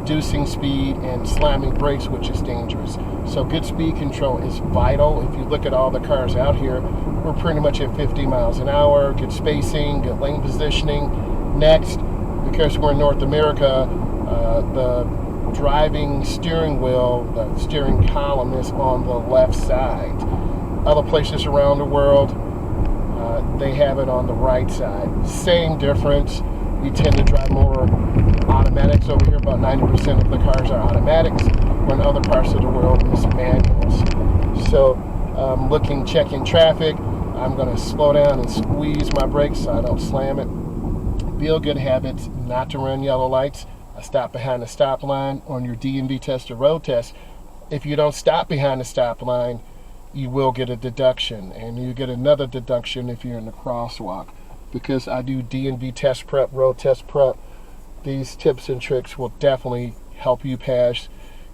reducing speed and slamming brakes, which is dangerous. So good speed control is vital. If you look at all the cars out here, we're pretty much at 50 miles an hour, good spacing, good lane positioning. Next, because we're in North America, the driving steering wheel, the steering column is on the left side. Other places around the world, they have it on the right side. Same difference. We tend to drive more automatics over here. About 90% of the cars are automatics, where in other parts of the world it's manuals. So checking traffic, I'm going to slow down and squeeze my brakes so I don't slam it. Build good habits not to run yellow lights. I stop behind the stop line on your DMV test or road test. If you don't stop behind the stop line, you will get a deduction, and you get another deduction if you're in the crosswalk. Because I do DMV test prep, road test prep, these tips and tricks will definitely help you pass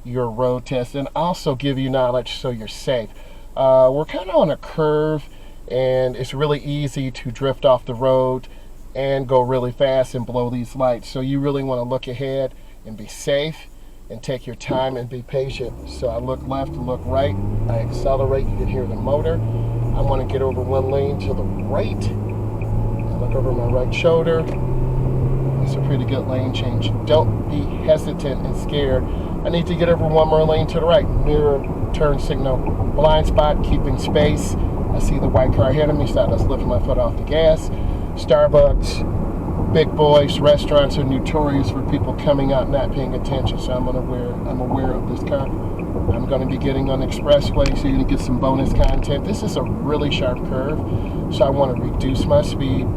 your road test and also give you knowledge so you're safe. We're kind of on a curve, and it's really easy to drift off the road and go really fast and blow these lights. So you really want to look ahead and be safe and take your time and be patient. So I look left and look right. I accelerate. You can hear the motor. I want to get over one lane to the right. I look over my right shoulder. It's a pretty good lane change. Don't be hesitant and scared. I need to get over one more lane to the right. Mirror, turn signal, blind spot, keeping space. I see the white car ahead of me, so I just lift my foot off the gas. Starbucks, big boys, restaurants are notorious for people coming out not paying attention, so I'm aware of this car. I'm going to be getting on the expressway, so you're going to get some bonus content. This is a really sharp curve, so I want to reduce my speed,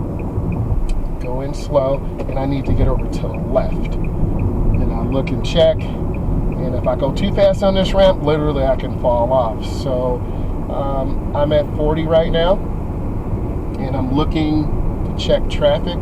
go in slow, and I need to get over to the left. And I look and check, and if I go too fast on this ramp, literally I can fall off. So I'm at 40 right now, and I'm looking to check traffic.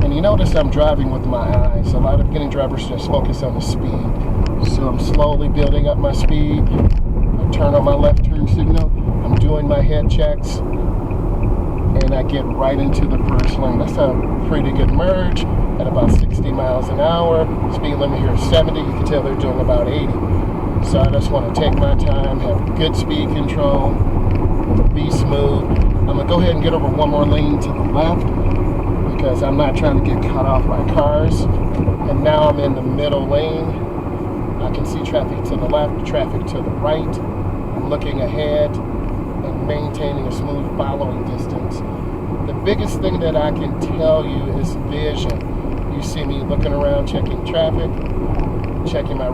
And you notice I'm driving with my eyes. A lot of beginning drivers just focus on the speed. So I'm slowly building up my speed. I turn on my left turn signal. I'm doing my head checks. And I get right into the first lane. That's a pretty good merge at about 60 miles an hour. Speed limit here is 70. You can tell they're doing about 80. So I just want to take my time, have good speed control, be smooth. I'm going to go ahead and get over one more lane to the left because I'm not trying to get cut off by cars. And now I'm in the middle lane. I can see traffic to the left, traffic to the right. I'm looking ahead and maintaining a smooth following distance. The biggest thing that I can tell you is vision. You see me looking around, checking traffic, checking my